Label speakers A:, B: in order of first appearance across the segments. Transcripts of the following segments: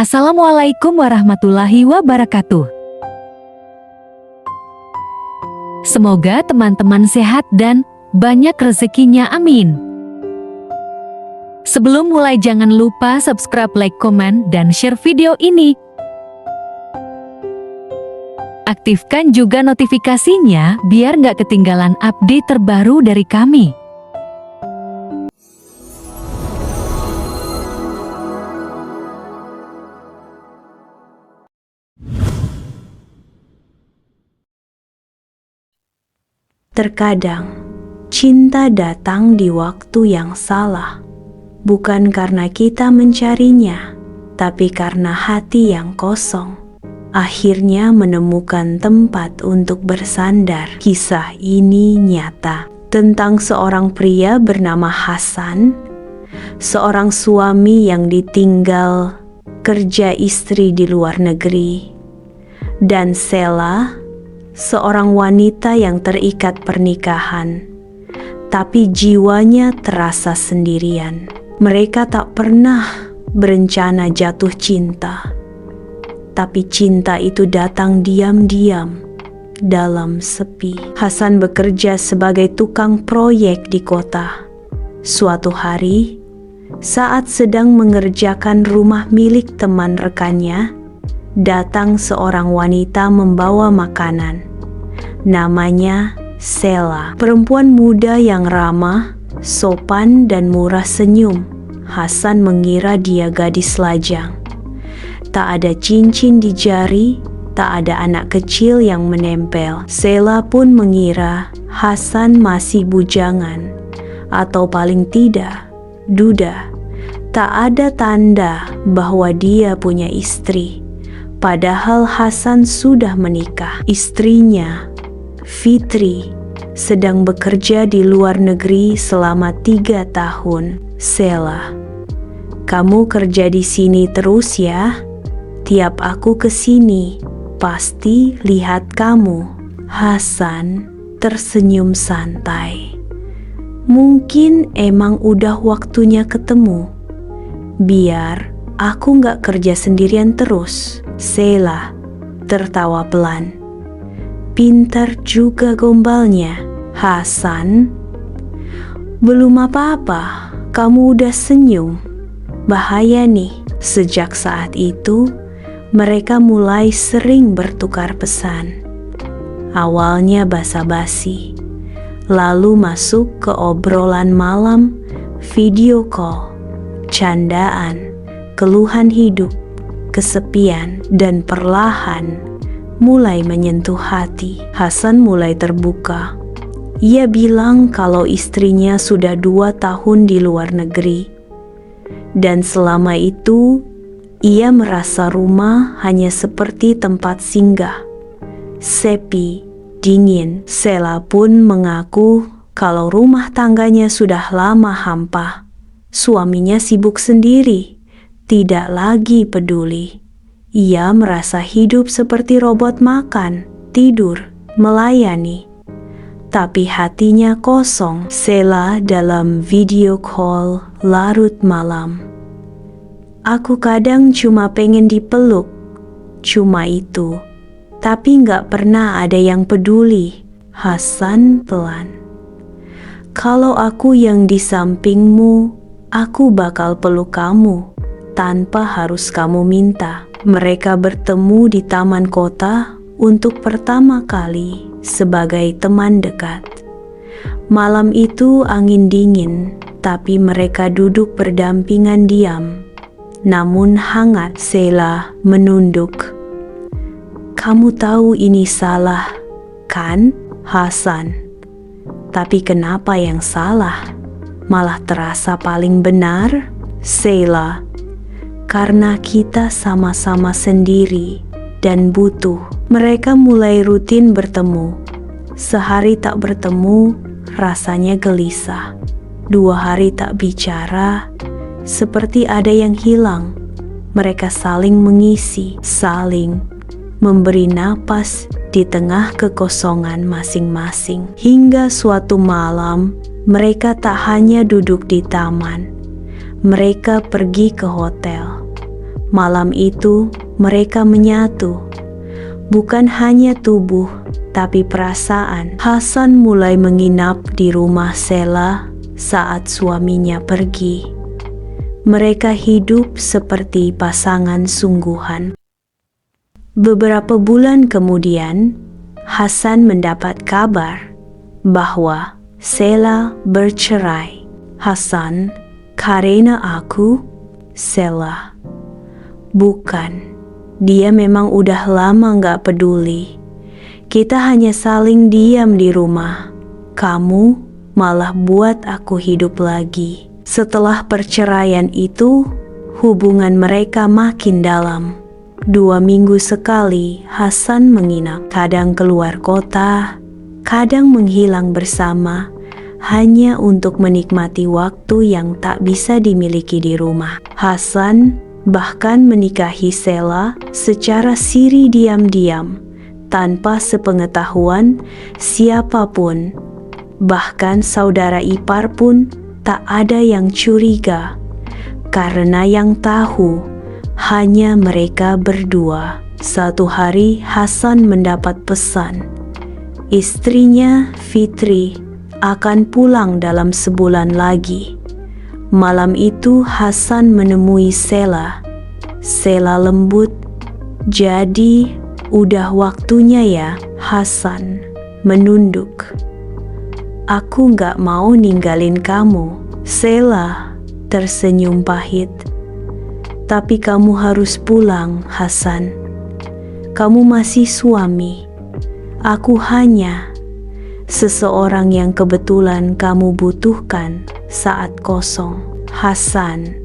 A: Assalamualaikum warahmatullahi wabarakatuh. Semoga teman-teman sehat dan banyak rezekinya, amin. Sebelum mulai jangan lupa subscribe, like, komen, dan share video ini. Aktifkan juga notifikasinya biar nggak ketinggalan update terbaru dari kami.
B: Terkadang, cinta datang di waktu yang salah, bukan karena kita mencarinya, tapi karena hati yang kosong akhirnya menemukan tempat untuk bersandar. Kisah ini nyata tentang seorang pria bernama Hasan, seorang suami yang ditinggal kerja istri di luar negeri, dan Sela, seorang wanita yang terikat pernikahan, tapi jiwanya terasa sendirian. Mereka tak pernah berencana jatuh cinta, tapi cinta itu datang diam-diam dalam sepi. Hasan bekerja sebagai tukang proyek di kota. Suatu hari, saat sedang mengerjakan rumah milik teman rekannya, datang seorang wanita membawa makanan. Namanya Sela, perempuan muda yang ramah, sopan, dan murah senyum. Hasan mengira dia gadis lajang. Tak ada cincin di jari, tak ada anak kecil yang menempel. Sela pun mengira Hasan masih bujangan, atau paling tidak, duda. Tak ada tanda bahwa dia punya istri. Padahal Hasan sudah menikah. Istrinya, Fitri, sedang bekerja di luar negeri selama 3 tahun. Sela, kamu kerja di sini terus ya? Tiap aku kesini, pasti lihat kamu. Hasan tersenyum santai. Mungkin emang udah waktunya ketemu. Biar aku gak kerja sendirian terus. Sela tertawa pelan. Pintar juga gombalnya. Hasan, belum apa-apa, kamu udah senyum. Bahaya nih. Sejak saat itu, mereka mulai sering bertukar pesan. Awalnya basa-basi, lalu masuk ke obrolan malam, video call, candaan, keluhan hidup, kesepian, dan perlahan mulai menyentuh hati. Hasan mulai terbuka. Ia bilang kalau istrinya sudah 2 tahun di luar negeri, dan selama itu ia merasa rumah hanya seperti tempat singgah, sepi, dingin. Sela pun mengaku kalau rumah tangganya sudah lama hampa. Suaminya sibuk sendiri, tidak lagi peduli. Ia merasa hidup seperti robot makan, tidur, melayani. Tapi hatinya kosong. Sela dalam video call larut malam. Aku kadang cuma pengen dipeluk, cuma itu. Tapi gak pernah ada yang peduli. Hasan pelan. Kalau aku yang di sampingmu, aku bakal peluk kamu tanpa harus kamu minta. Mereka bertemu di taman kota untuk pertama kali sebagai teman dekat. Malam itu angin dingin, tapi mereka duduk berdampingan diam, namun hangat. Sela menunduk. Kamu tahu ini salah, kan, Hasan? Tapi kenapa yang salah malah terasa paling benar? Sela, karena kita sama-sama sendiri dan butuh. Mereka mulai rutin bertemu. Sehari tak bertemu, rasanya gelisah. 2 hari tak bicara, seperti ada yang hilang. Mereka saling mengisi, saling memberi napas di tengah kekosongan masing-masing. Hingga suatu malam, mereka tak hanya duduk di taman. Mereka pergi ke hotel. Malam itu mereka menyatu. Bukan hanya tubuh, tapi perasaan. Hasan mulai menginap di rumah Sela saat suaminya pergi. Mereka hidup seperti pasangan sungguhan. Beberapa bulan kemudian, Hasan mendapat kabar bahwa Sela bercerai. Hasan, karena aku, Sela. Bukan. Dia memang udah lama gak peduli. Kita hanya saling diam di rumah. Kamu malah buat aku hidup lagi. Setelah perceraian itu, hubungan mereka makin dalam. 2 minggu sekali Hasan menginap. Kadang keluar kota, kadang menghilang bersama, hanya untuk menikmati waktu yang tak bisa dimiliki di rumah. Hasan bahkan menikahi Sela secara siri diam-diam, tanpa sepengetahuan siapapun. Bahkan saudara ipar pun tak ada yang curiga, karena yang tahu hanya mereka berdua. Satu hari Hasan mendapat pesan. Istrinya, Fitri, akan pulang dalam sebulan lagi. Malam itu Hasan menemui Sela. Sela lembut, "Jadi, udah waktunya ya?" Hasan menunduk. "Aku gak mau ninggalin kamu." Sela tersenyum pahit. "Tapi kamu harus pulang, Hasan. Kamu masih suami. Aku hanya seseorang yang kebetulan kamu butuhkan saat kosong." "Hasan,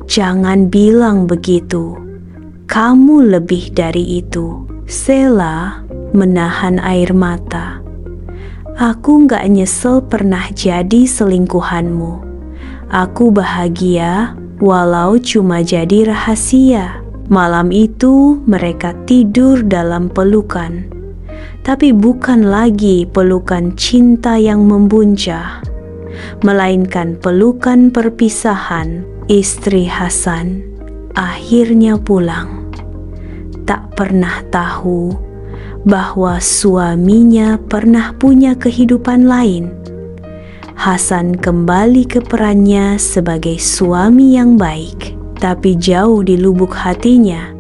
B: jangan bilang begitu. Kamu lebih dari itu." Sela menahan air mata. "Aku gak nyesel pernah jadi selingkuhanmu. Aku bahagia walau cuma jadi rahasia." Malam itu mereka tidur dalam pelukan. Tapi bukan lagi pelukan cinta yang membuncah, melainkan pelukan perpisahan. Istri Hasan akhirnya pulang. Tak pernah tahu bahwa suaminya pernah punya kehidupan lain. Hasan kembali ke perannya sebagai suami yang baik, tapi jauh di lubuk hatinya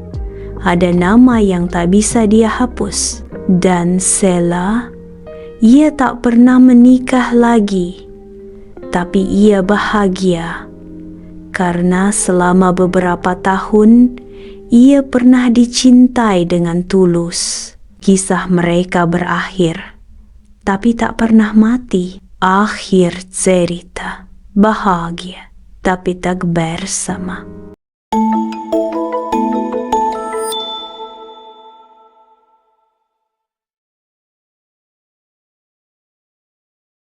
B: ada nama yang tak bisa dia hapus. Dan Sela, ia tak pernah menikah lagi, tapi ia bahagia karena selama beberapa tahun ia pernah dicintai dengan tulus. Kisah mereka berakhir, tapi tak pernah mati. Akhir cerita bahagia, tapi tak bersama.